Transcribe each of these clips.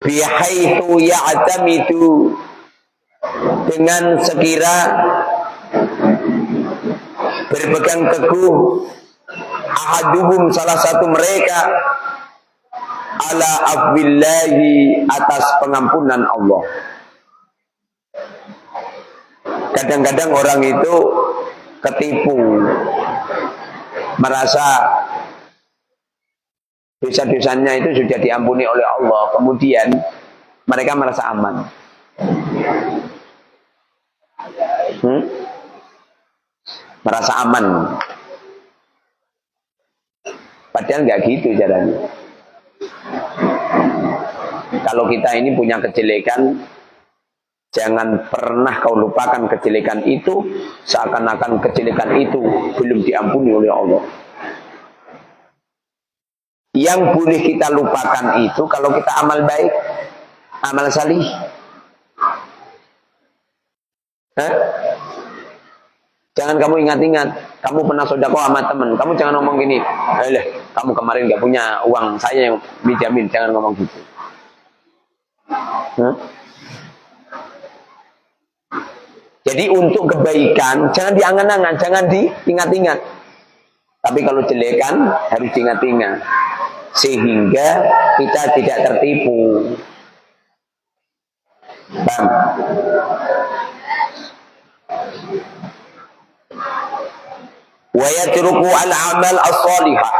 bihaitsu ya'tamidu, dengan sekira berpegang teguh ahaduhum, salah satu mereka, ala afwillahi, atas pengampunan Allah. Kadang-kadang orang itu ketipu, merasa dosa-dosanya itu sudah diampuni oleh Allah, kemudian mereka merasa aman. Merasa aman, padahal nggak gitu caranya. Kalau kita ini punya kejelekan, jangan pernah kau lupakan kejelekan itu, seakan-akan kejelekan itu belum diampuni oleh Allah. Yang boleh kita lupakan itu kalau kita amal baik, amal salih. Jangan kamu ingat-ingat, kamu pernah sedekah sama teman, kamu jangan ngomong gini, kamu kemarin gak punya uang, saya yang dijamin, jangan ngomong gitu. Jadi untuk kebaikan jangan diangan-angan, jangan diingat-ingat. Tapi kalau jelekan harus diingat-ingat, sehingga kita tidak tertipu. Bang. Wa yatruku al-amal as-salihah,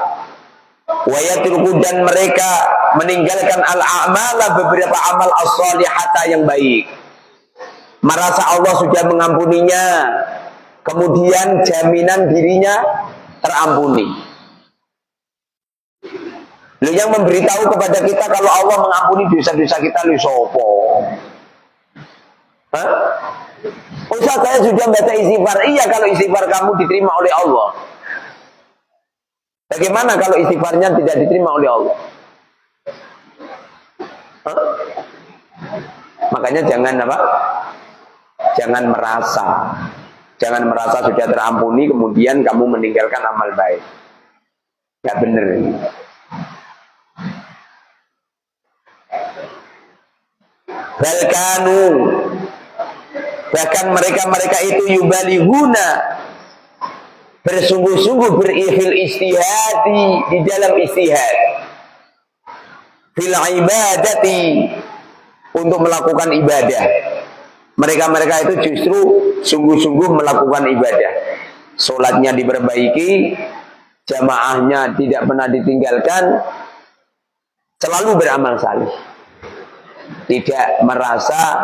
wa yatruku, dan mereka meninggalkan al-a'mala, beberapa amal as-salihata yang baik. Merasa Allah sudah mengampuninya, kemudian jaminan dirinya terampuni. Lalu yang memberitahu kepada kita kalau Allah mengampuni dosa-dosa kita, lu sopo? Ustaz, saya sudah baca istighfar. Iya, kalau istighfar kamu diterima oleh Allah. Bagaimana kalau istighfarnya tidak diterima oleh Allah? Makanya jangan apa? Jangan merasa sudah terampuni kemudian kamu meninggalkan amal baik. Gak bener. Balkanu, bahkan mereka itu yubalihuna, bersungguh-sungguh berihil istihadi, di dalam istihad, fil ibadati, untuk melakukan ibadah. Mereka itu justru sungguh-sungguh melakukan ibadah. Sholatnya diperbaiki, jamaahnya tidak pernah ditinggalkan, selalu beramal salih. Tidak merasa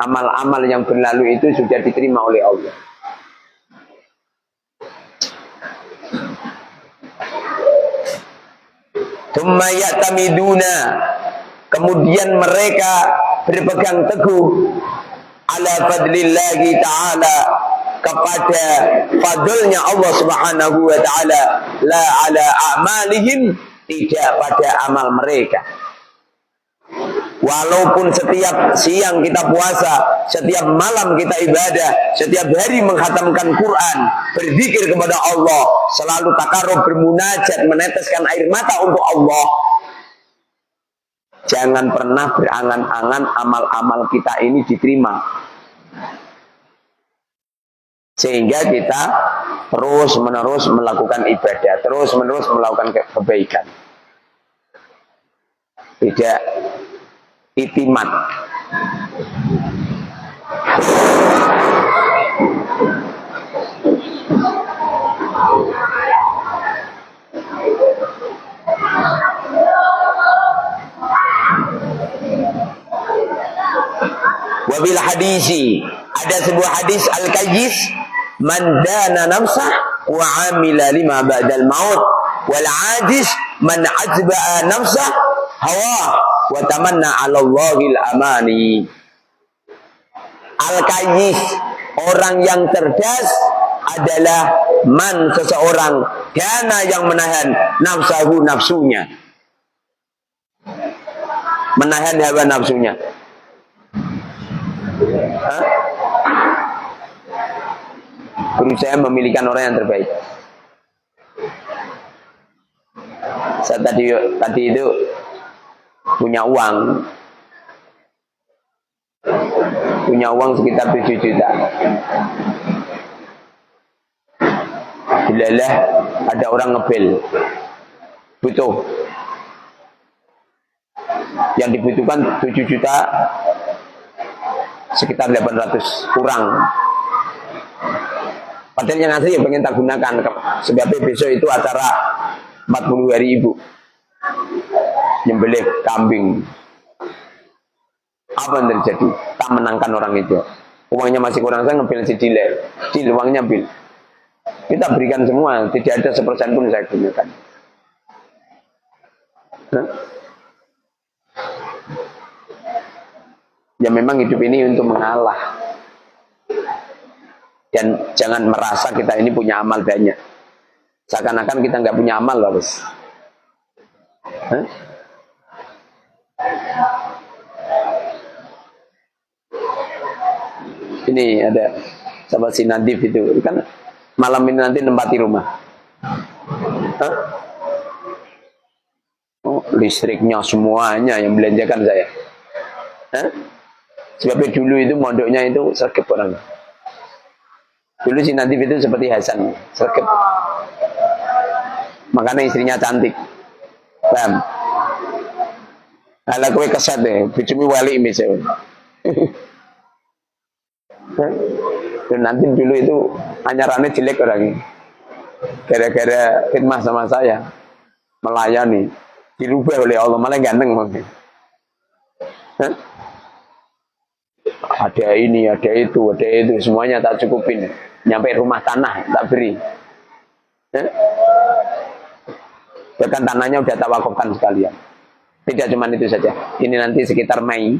amal-amal yang berlalu itu sudah diterima oleh Allah. Tsumma ya'tamiduna, kemudian mereka berpegang teguh ala fadlillahi ta'ala, kepada fadlnya Allah subhanahu wa ta'ala, la ala a'malihim, tidak pada amal mereka. Walaupun setiap siang kita puasa, setiap malam kita ibadah, setiap hari menghatamkan Quran, berzikir kepada Allah, selalu takarrub, bermunajat, meneteskan air mata untuk Allah, jangan pernah berangan-angan amal-amal kita ini diterima. Sehingga kita terus-menerus melakukan ibadah, terus-menerus melakukan kebaikan. Tidak itimat. Wabil hadisi, ada sebuah hadis al-qayyis, man dana nafsah wa amila lima ba'dal maut, wal ajiz man ajba'a nafsah hawa wa tamanna 'ala Allahil amani. Al-qayyis, orang yang cerdas, adalah man, seseorang, dana, yang menahan nafsahu, nafsunya, menahan hawa nafsunya. Berusaha memilihkan orang yang terbaik. Saya tadi itu punya uang sekitar 7 juta. Dilalah ada orang ngebel butuh, yang dibutuhkan 7 juta sekitar 800 kurang. Padahal yang asli yang pengen tak gunakan, sebabnya besok itu acara 40 hari ibu nyembelih kambing. Apa yang terjadi? Tak menangkan orang itu. Uangnya masih kurang, saya ngambil si dealer. Deal, uangnya bil. Kita berikan semua, tidak ada 1% pun saya gunakan. Nah? Ya memang hidup ini untuk mengalah. Dan jangan merasa kita ini punya amal banyak. Seakan-akan kita nggak punya amal loh, bos. Ini ada sahabat si Nadif itu kan malam ini nanti nempati rumah. Oh, listriknya semuanya yang belanjakan saya. Sebabnya dulu itu mondoknya itu sergap orang. Dulu si Nadif itu seperti Hasan, sergap. Makanya istrinya cantik. Paham? Ala kowe kesat deh, bujumi wali misalnya. Dan nanti dulu itu anyarannya jelek orangnya. Gara-gara khidmah sama saya, melayani, dirubah oleh Allah, malah ganteng mungkin. Ada ini, ada itu, semuanya tak cukupin. Nyampe rumah tanah tak beri. Bahkan tanahnya udah tak wakafkan sekalian. Tidak cuma itu saja. Ini nanti sekitar Mei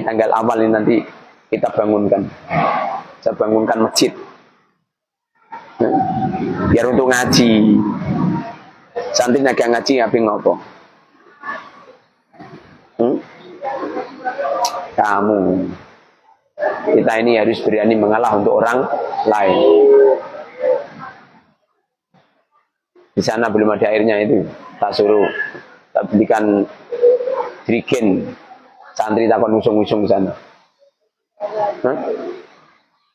tanggal awal ini nanti kita bangunkan. Saya bangunkan masjid. Biar untuk ngaji. Santri agak ngaji ngapain ngopo. Kamu. Kita ini harus berani mengalah untuk orang lain. Di sana belum ada airnya itu. Tak suruh. Tak belikan jerigen. Santri takon usung-usung sana.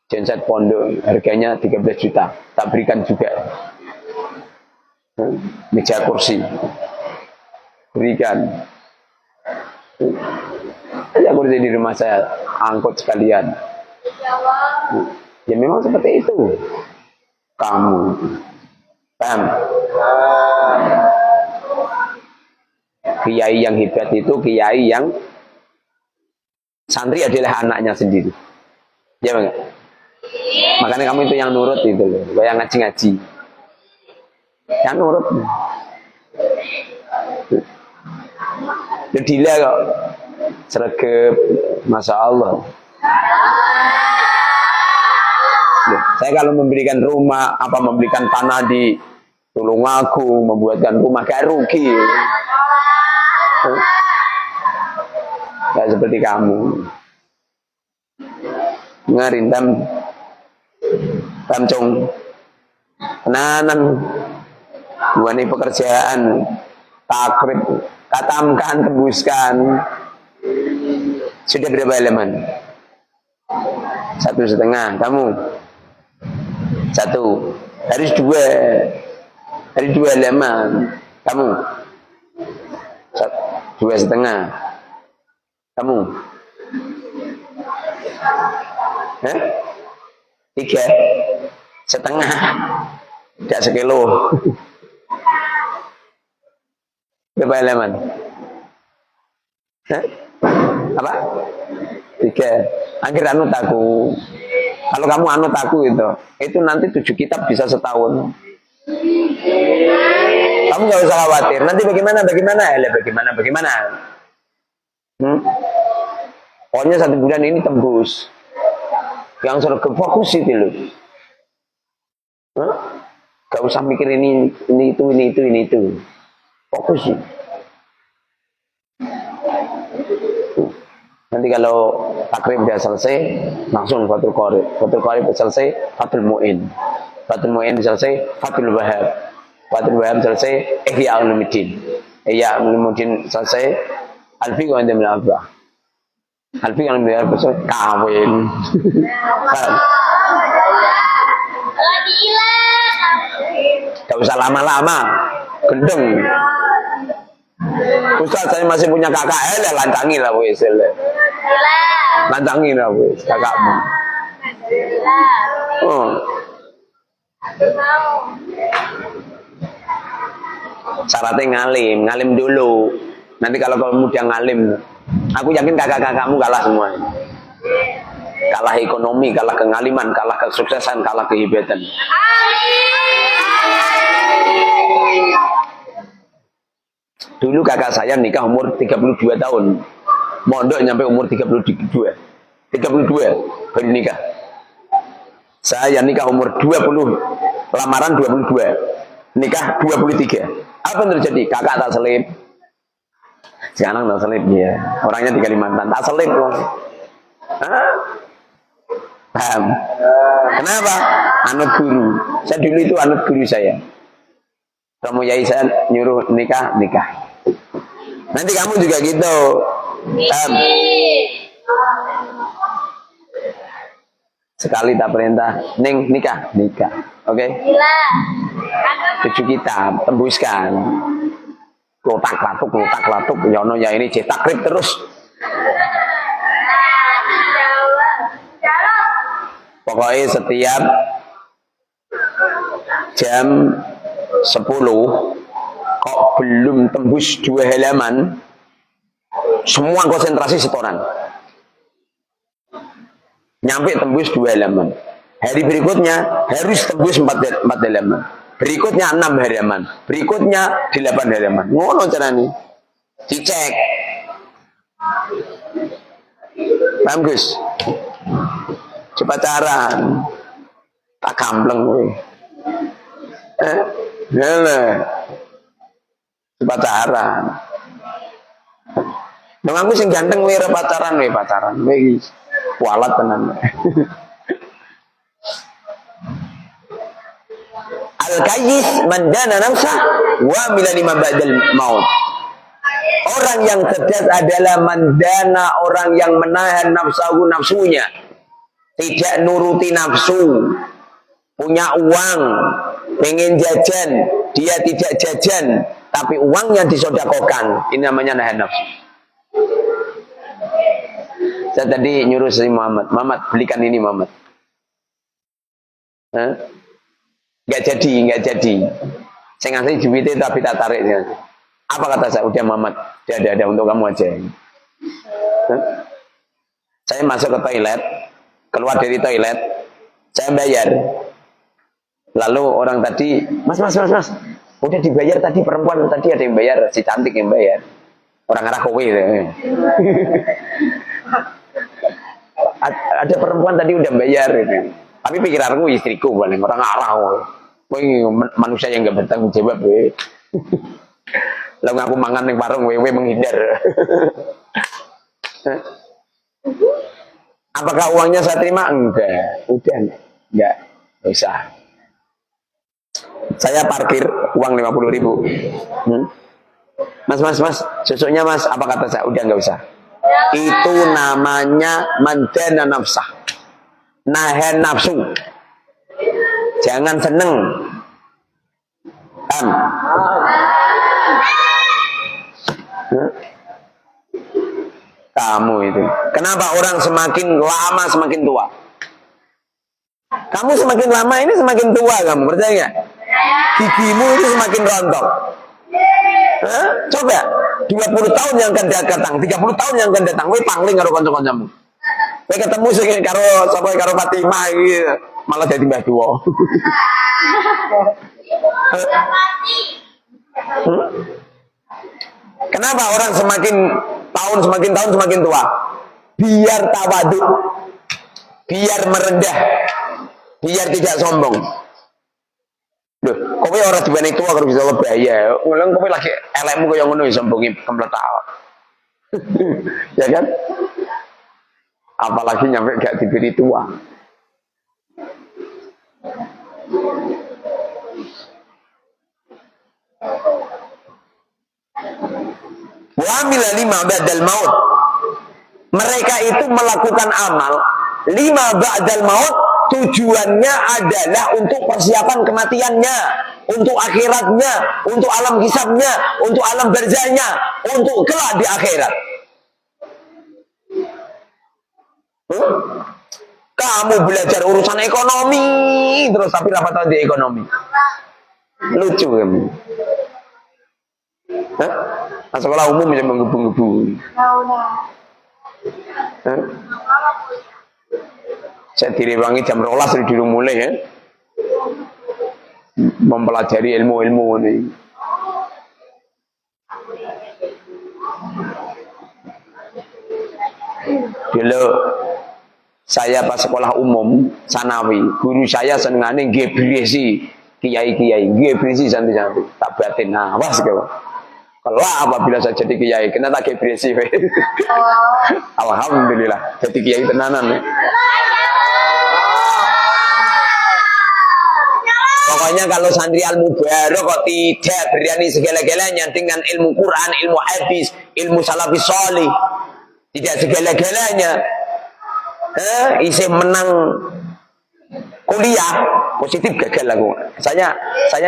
Genset pondok harganya 13 juta. Tak berikan juga. Meja kursi. Berikan. Ya kursi di rumah saya. Angkut sekalian. Ya memang seperti itu. Kamu. Paham? Kiai yang hebat itu kiai yang santri adalah anaknya sendiri. Ya bang. Makanya kamu itu yang nurut itu loh, yang ngaji-ngaji. Yang nurut. Jadi lah kok sergap, masya Allah. Saya kalau memberikan rumah, memberikan tanah di Tulungagung, membuatkan rumah kayak rugi. Gak seperti kamu. Ngerintam Tamcong Penanan buani pekerjaan takrib katamkan tembuskan. Sudah berapa elemen? 1,5. Kamu 1. Harus 2. Harus 2 elemen. Kamu 2,5. Kamu 3,5. Tidak 1 kilo. Berapa elemen? Apa? 3. Akhir anut aku. Kalau kamu anut aku itu nanti 7 kitab bisa setahun. Kamu gak usah khawatir. Nanti bagaimana? Bagaimana? Pokoknya 1 bulan ini tembus. Yang sudah fokus itu loh. Gak usah mikir ini itu. Fokus sih. Nanti kalau takrib sudah selesai, langsung Fathul Qorib. Fathul Qorib selesai, Fathul Mu'in. Fathul Mu'in selesai, Fathul Wahab. Fathul Wahab selesai, Ihya Ulumuddin. Iya, kemudian selesai. Alfi kau yang apa? Alfi yang besok kawin. Gak usah lama-lama, gendeng. Ustaz, saya masih punya kakak, lantangi lah wes. Lantangi lah wes kakakmu. Oh. Syaratnya ngalim dulu. Nanti kalau kamu udah ngalim, aku yakin kakak-kakakmu kalah semua. Kalah ekonomi, kalah kengaliman, kalah kesuksesan, kalah kehebatan. Dulu kakak saya nikah umur 32 tahun. Mondok nyampe umur 32 baru nikah. Saya nikah umur 20, lamaran 22, nikah 23. Apa yang terjadi? Kakak tak selip. Sekarang tak selip dia. Orangnya di Kalimantan, tak selip loh. Paham? Kenapa? Anut guru. Saya dulu itu anut guru saya. Kamu yai saya nyuruh nikah. Nanti kamu juga gitu. Paham? Sekali tak perintah, Neng nikah. Oke? Cucu kita tembuskan. Lotak latuk, yono ya ini cetak krip terus. Pokoknya setiap jam 10 kok belum tembus 2 halaman, semua konsentrasi setoran. Nyampe tembus 2 halaman. Hari berikutnya harus tembus 4 halaman. Berikutnya 6 halaman. Berikutnya 8 halaman. Ngono caranya. Dicek. Paham Gus? Pacaran. Tak kampleng kowe. Pacaran. Nang aku sing ganteng kowe pacaran. Kowe iki kualat tenan. Al-Qayyis man dana nafsah wa amila lima ba'dal maut. Orang yang cerdas adalah mandana, orang yang menahan nafsunya, tidak nuruti nafsu. Punya uang, pengen jajan, dia tidak jajan, tapi uangnya disodakokan. Ini namanya nahan nafsu. Saya tadi nyuruh si Muhammad belikan ini Muhammad. Nggak jadi. Saya ngasih duitnya tapi tak tarik. Apa kata saya? Udah Muhammad, ada untuk kamu aja. Saya masuk ke toilet, keluar dari toilet, saya bayar. Lalu orang tadi, mas, udah dibayar tadi, perempuan tadi ada yang bayar, si cantik yang bayar. Orang arah kowe. Ada perempuan tadi udah bayar. Tapi pikiranku istriku paling orang arah. Manusia yang gak bertanggung jawab. Lalu aku mangan yang warung wewe menghindar. Apakah uangnya saya terima? Enggak. Enggak usah. Saya parkir uang 50.000. Mas, susunya mas, apa kata saya? Udah enggak usah. Itu namanya mandana nafsah. Nahan nafsu. Jangan seneng. Kamu itu. Kenapa orang semakin lama semakin tua? Kamu semakin lama ini semakin tua kamu, percaya nggak? Gigimu itu semakin rontok. Coba 20 tahun yang akan datang, 30 tahun yang akan datang, kowe pangling karo kanca-kancamu. Kowe ketemu sing karo Fatimah iki malah dadi mbah tuwa. Kenapa orang semakin tahun semakin tua? Biar tawadhu, biar merendah, biar tidak sombong. Loh, kowe ora diwene tua karo bisa bahaya. Ulang kowe lagi elekmu kaya ngono sombongi kempletak. Ya kan? Apalagi nyampe gak diberi tua. Wa amila lima ba'dal maut. Mereka itu melakukan amal lima ba'dal maut, tujuannya adalah untuk persiapan kematiannya, untuk akhiratnya, untuk alam hisabnya, untuk alam barzahnya, untuk kelak di akhirat. Kamu belajar urusan ekonomi terus tapi rapat tahu di ekonomi. Lucu kamu. Sekolah umum yang menggebu-gebu. Saya direwangi jam 12 dulu mulai ya. Mempelajari ilmu-ilmu ini. Dulu saya pas sekolah umum sanawi, guru saya senengane gebresi kiai-kiai, gebresi santai-santai. Tak batin awas kau. Kalau apabila saya jadi kiai, kena tak gebresi. Alhamdulillah, jadi kiai tenanan. Pokoknya kalau santri al-mubarak kok tidak berani segala-galanya dengan ilmu Quran, ilmu hadis, ilmu salafis sholih, tidak segala-galanya. Isih menang kuliah positif gagal aku. Saya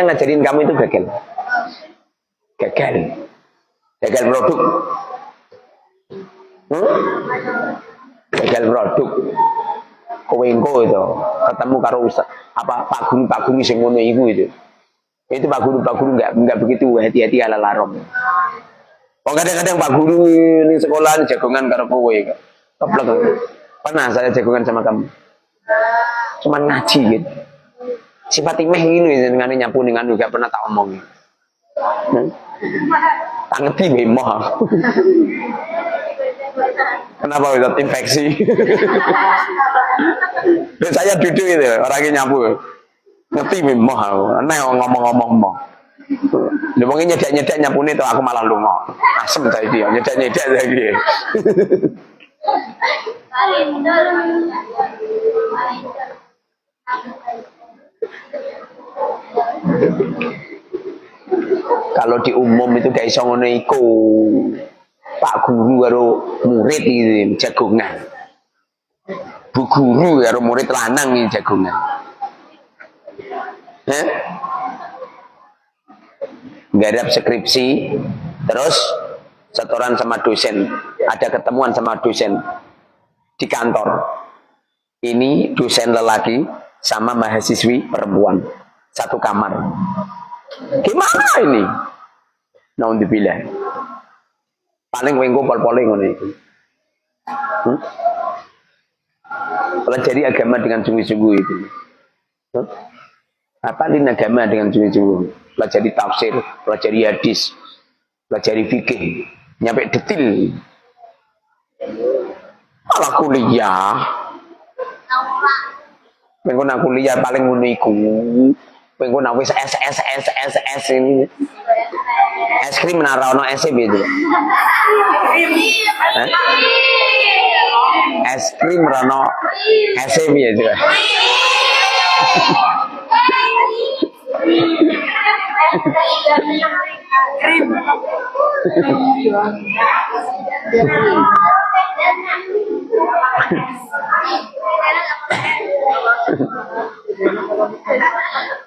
ngajarin kamu itu gagal produk. Gagal produk. Kowe engko itu ketemu karo pak guru sing ngono iku itu pak guru enggak begitu hati-hati ala larom. Kadang-kadang pak guru ini sekolah jagongan karo kowe keplek. Pernah saya jagongan sama kamu, cuman ngaji gitu. Sifat imeh ini dengan nyapu dengan juga pernah tak omong. Tak ngerti memang. Kenapa bisa infeksi? Dan saya duduk itu orangnya nyapu, ngerti memang. Aneh ngomong-ngomong mau. Dia mungkin nyedek nyapu itu aku malah lungo. Asem saya dia nyedek lagi. Kalau di umum itu gak iso ngono iku. Pak guru karo murid iki jagongan. Bu guru karo murid lanang iki jagongan. Garap skripsi, terus setoran sama dosen, ada ketemuan sama dosen di kantor. Ini dosen lelaki sama mahasiswi perempuan satu kamar. Gimana ini? Naudzubillah. Paling wengko pol-pole ngono iki. Pelajari agama dengan sungguh-sungguh itu. Apalin agama dengan sungguh-sungguh. Pelajari tafsir, pelajari hadis, pelajari fikih, nyampe detil. Malah kuliah. Mengko nak kuliah paling ngono iku. Mengko nak wis es ini. Es krim nara ono es gitu. Es krim rano es gitu.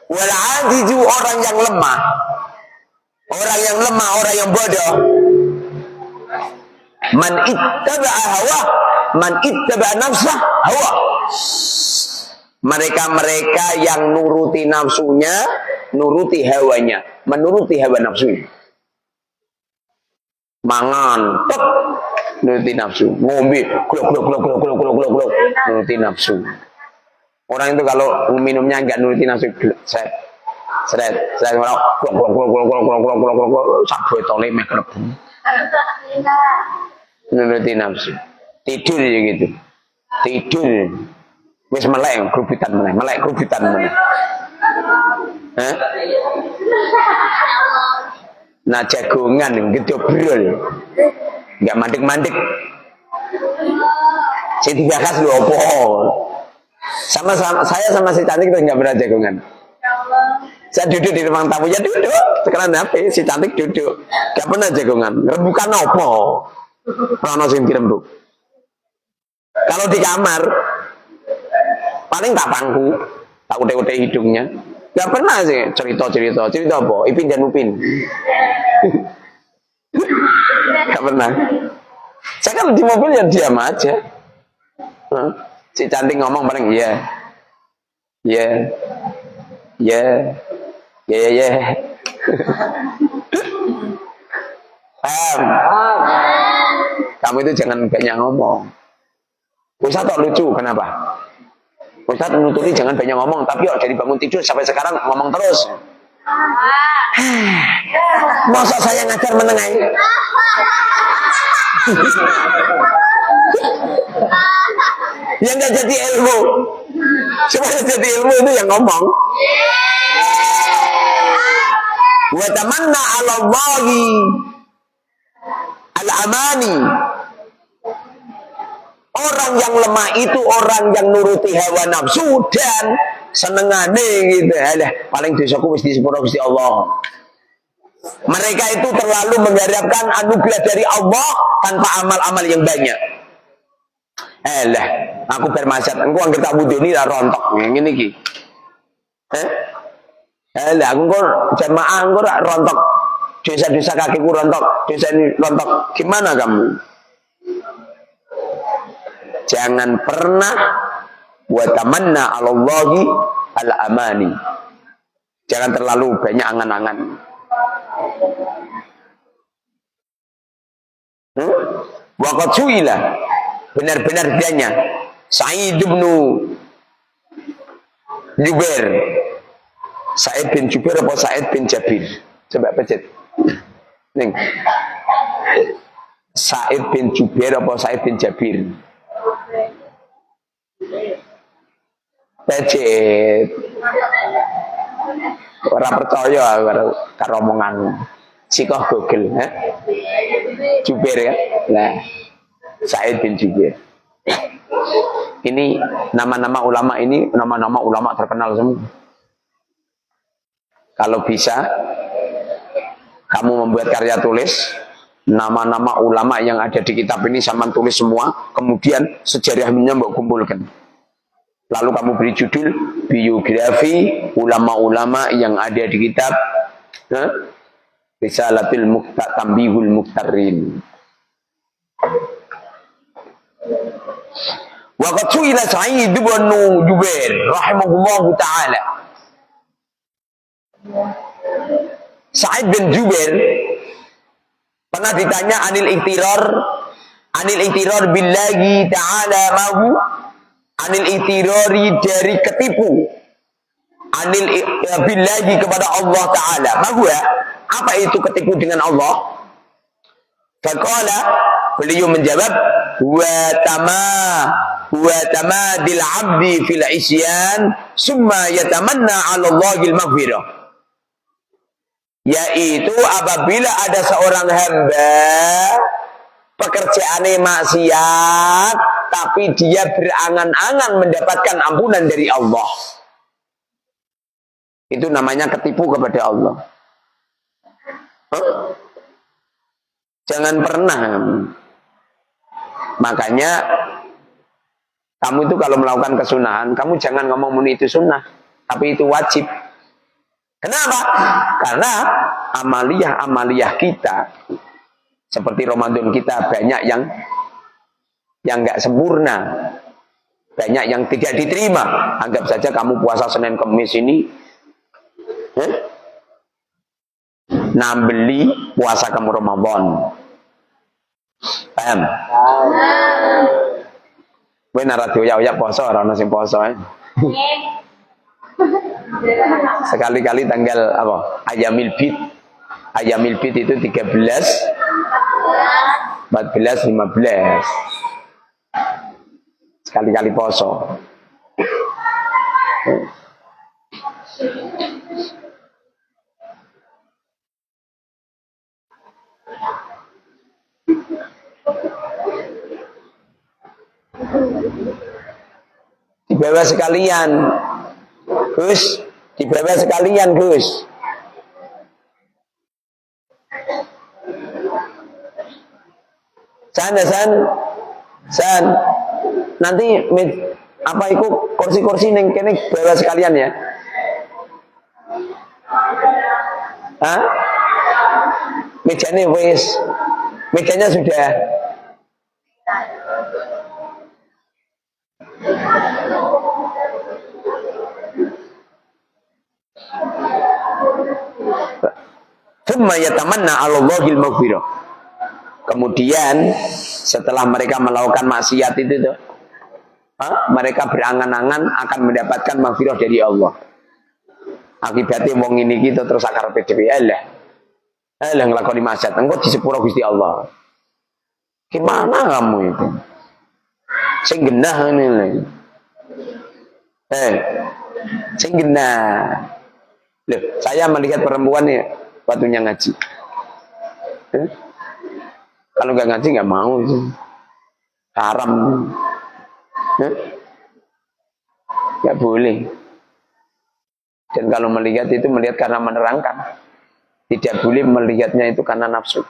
Wal-'ajizu orang yang lemah. Orang yang lemah, orang yang bodoh. Man ittaba'a hawa, man ittaba'a nafsah hawa. Mereka yang nuruti nafsunya, nuruti hawanya, menuruti hawa nafsunya. Mangan, tek, nuruti nafsu. Ngombe, glok, nuruti nafsu. Orang itu kalau minumnya enggak nuruti nafsu, seret orang glok, sak botole meh klebu. Nuruti nafsu. Tidur ya gitu. Tidur. Wis melek kerubutan meneh. Nah jagongan gedobrol. Enggak mandek-mandek. Sing dibakas lho apa? Saya sama si cantik itu enggak pernah jagongan. Saya duduk di ruang tamu, ya duduk. Sekarang HP, si cantik duduk. Gak pernah jagongan. Rembukan apa? Rono sing dirembuk. Kalau di kamar, paling tak pangku, tak udah hidungnya. Gak pernah sih cerita apa? Ipin dan Upin. Gak pernah. Saya kan di mobil ya diam aja. Si cantik ngomong paling iya. Paham? Kamu itu jangan banyak ngomong. Ustaz kok lucu, kenapa? Ustaz menutupi jangan banyak ngomong, tapi kok dari bangun tidur sampai sekarang ngomong terus. Masa saya ngajar menengahi? Yang nggak jadi ilmu. Supaya jadi ilmu itu yang ngomong. Wa tamanna 'ala Allahi al-amani. Orang yang lemah itu orang yang nuruti hawa nafsu dan senengane gitu. Alah, paling dosaku wis disepuro Gusti Allah. Mereka itu terlalu mengharapkan anugerah dari Allah tanpa amal-amal yang banyak. Alah, aku bermaksiat, engko anggere tak wuduni ra rontok ngene iki. Alah, aku kok jamaah engko ra rontok. Dosa-dosa kakiku rontok, dosa ini rontok. Gimana kamu? Jangan pernah wa tamanna 'ala Allahi al-amani. Jangan terlalu banyak angan-angan. Wa qad su'ila, benar-benar ditanya Sa'id bin Jubair. Sa'id bin Jubair apa Sa'id bin Jabir? Coba pencet. Ning. Sa'id bin Jubair apa Sa'id bin Jabir? Pencet. Ora percaya karo omongan. Sikoh Google, Jubair ya. Nah, Sa'id bin Jubair. Ini nama-nama ulama ini, nama-nama ulama terkenal semua. Kalau bisa, kamu membuat karya tulis, nama-nama ulama yang ada di kitab ini sama tulis semua, kemudian sejarahnya mbok kumpulkan. Lalu kamu beri judul biografi ulama-ulama yang ada di kitab Risalatul Tambihul Muqtarrin. Wa qad su'ila Sa'id bin Jubair rahimahullahu taala. Sa'id bin Jubair pernah ditanya anil iktirar billahi ta'ala mahu, anil iktirari dari ketipu, anil billahi kepada Allah taala mahu ya. Apa itu ketipu dengan Allah? Faqala, beliau menjawab, wa tamadil abdi fil isyan summa yatamanna 'ala Allahil maghfirah. Yaitu apabila ada seorang hamba pekerjaannya maksiat tapi dia berangan-angan mendapatkan ampunan dari Allah. Itu namanya ketipu kepada Allah. Jangan pernah. Makanya kamu itu kalau melakukan kesunahan, kamu jangan ngomong muni itu sunnah, tapi itu wajib. Kenapa? Karena amaliyah kita seperti Ramadan kita banyak yang nggak sempurna, banyak yang tidak diterima. Anggap saja kamu puasa Senin Kamis ini, beli puasa kamu Ramadan. Paham? Kowe nek radio ya poso ora ono sing poso. Sekali-kali tanggal apa? Ayamil Bid. Ayamil Bid itu 13, 14, 15. Sekali-kali poso. Di bawah sekalian, Gus, Dibawa sekalian, Gus. San. Nanti apa itu kursi-kursi neng kene bawa sekalian ya. Hah? Mejanya wis. Mejanya sudah. Thumma yatamanna 'ala Allahil maghfirah. Kemudian setelah mereka melakukan maksiat itu tuh, mereka berangan-angan akan mendapatkan maghfirah dari Allah. Akibatnya wong ini gitu terus akar PDP Allah ngelakoni maksiat, engkau di sepuro Gusti Allah. Gimana kamu itu? Sing genah ini lagi. Sing genah. Loh, saya melihat perempuan ya waktunya ngaji. Kalau nggak ngaji nggak mau itu. Haram. Nggak boleh. Dan kalau melihat itu melihat karena menerangkan. Tidak boleh melihatnya itu karena nafsu.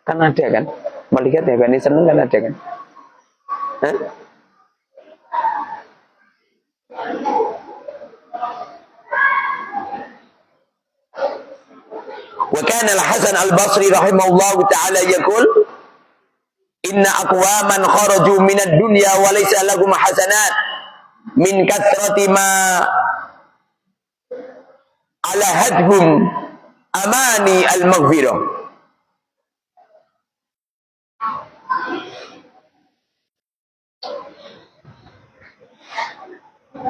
Kan ada kan? Melihat ya kan, ini seneng kan ada kan? Wa kana al-Hasan al-Basri rahimahullahu ta'ala yaqul inna aqwaman kharaju min ad-dunya wa laysa lahum hasanat min kathrati ma ala hadhum amani al-maghfirah.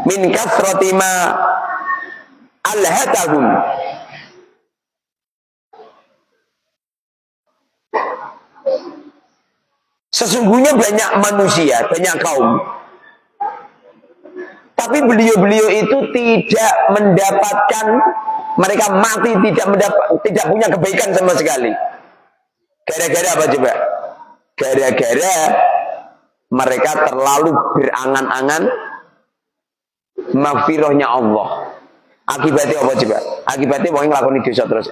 Min kathrati ma alhatahum, sesungguhnya banyak manusia, banyak kaum, tapi beliau-beliau itu tidak mendapatkan, mereka mati tidak punya kebaikan sama sekali. Gara-gara apa coba? Gara-gara mereka terlalu berangan-angan maghfirahnya Allah. Akibatnya apa coba? Akibatnya wong nglakoni dosa terus.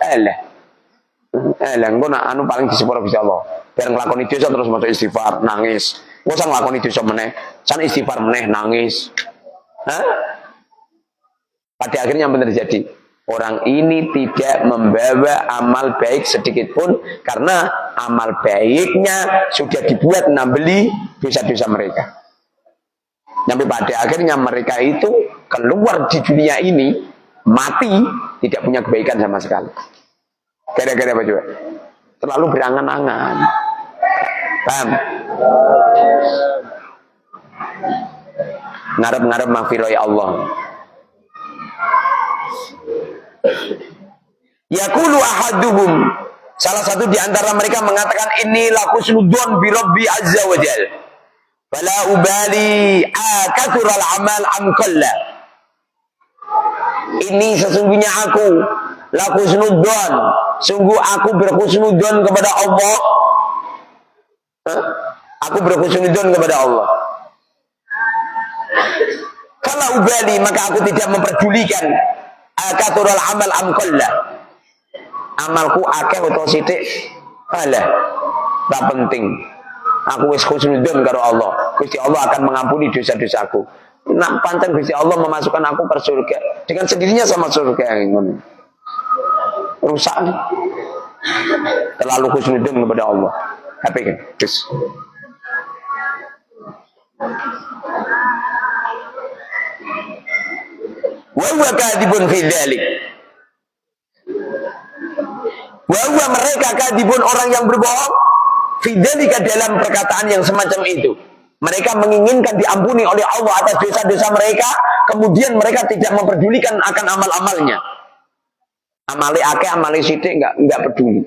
Engko nak anu paling disepuro Gusti Allah. Biar nglakoni dosa terus masuk istighfar, nangis. Kok sang nglakoni dosa meneh, san istighfar meneh, nangis. Pada akhirnya apa terjadi? Orang ini tidak membawa amal baik sedikit pun karena amal baiknya sudah dibuat nambeli dosa-dosa mereka. Sampai pada akhirnya mereka itu keluar di dunia ini mati tidak punya kebaikan sama sekali. Gara-gara apa juga? Terlalu berangan-angan. Paham? Ngarep-ngarep maghfirah ya Allah. Yaqulu ahaduhum, salah satu di antara mereka mengatakan inni lakusnudun bi rabbi azza wa jal. Fala ubali akathura al-amal am qalla. Ini sesungguhnya aku lakusnudun, sungguh aku berhusnudun kepada Allah. Aku berhusnudun kepada Allah. Kalau ubali maka aku tidak memperdulikan akathura al-amal am qalla. Amalku akeh utawa sithik, alah, tak penting. Aku wis husnudon karo Allah. Gusti Allah akan mengampuni dosa-dosaku. Nak pancen Gusti Allah memasukkan aku ke surga dengan sendirinya sama surga yang ngono. Rusak. Terlalu husnudon kepada Allah. Apa kan? Terus. Wa huwa kadibun fi dzalik. Bahwa mereka kadibun orang yang berbohong fidelika dalam perkataan yang semacam itu. Mereka menginginkan diampuni oleh Allah atas dosa-dosa mereka, kemudian mereka tidak memperdulikan akan amal-amalnya. Amali akeh, amali sithik enggak peduli.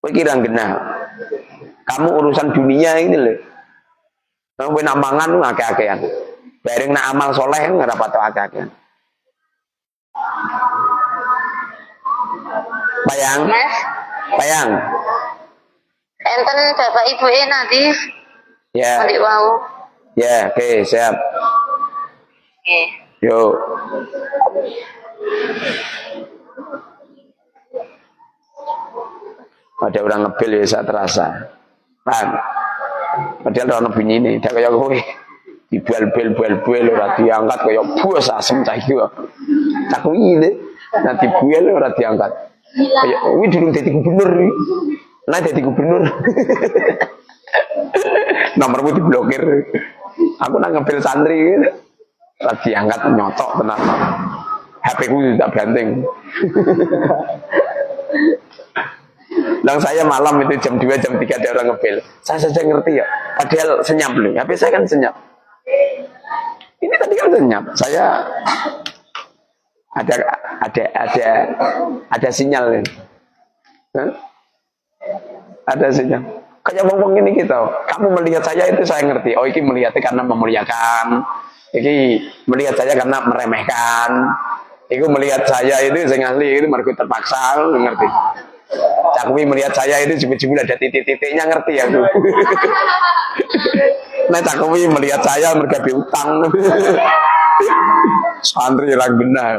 Kowe kira genah. Kamu urusan dunia ini lho. Kowe nak mangan akeh-akehan. Bareng nak amal soleh enggak dapat akeh-akehan. Bayang. Enten bapak ibu nanti. Ya. Nanti mau. Ya, oke, siap. Oke. Yo. Ada orang ngebel ya saya terasa. Paham? Padahal orang bunyi ini, tidak kayak kowe. Dibel-bel ora diangkat kayak bos asem cah iki. Cak kuwi nanti buel ora diangkat. Kayak kuwi durung dadi gubernur. Nah dadi gubernur. Nomormu diblokir. Aku nang ngebel santri gitu. Ora diangkat nyotok tenan. HP ku tak banteng. Lang saya malam itu jam 2 jam 3 ada orang ngebel. Saya saja ngerti ya. Padahal senyap loh. HP saya kan senyap. Ini tadi kan senyap. Saya ada sinyal kan? Ada sinyal. Kayak ngomong ini gitu. Kamu melihat saya itu saya ngerti. Oh ini melihatnya karena memuliakan. Ini melihat saya karena meremehkan. Itu melihat saya itu saya ngasih itu mereka terpaksa ngerti. Cakwi melihat saya itu jebul-jebul ada titik-titiknya ngerti ya tuh. Nah Cakwi melihat saya mereka utang. Santri yang benar.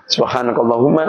Subhanakallahumma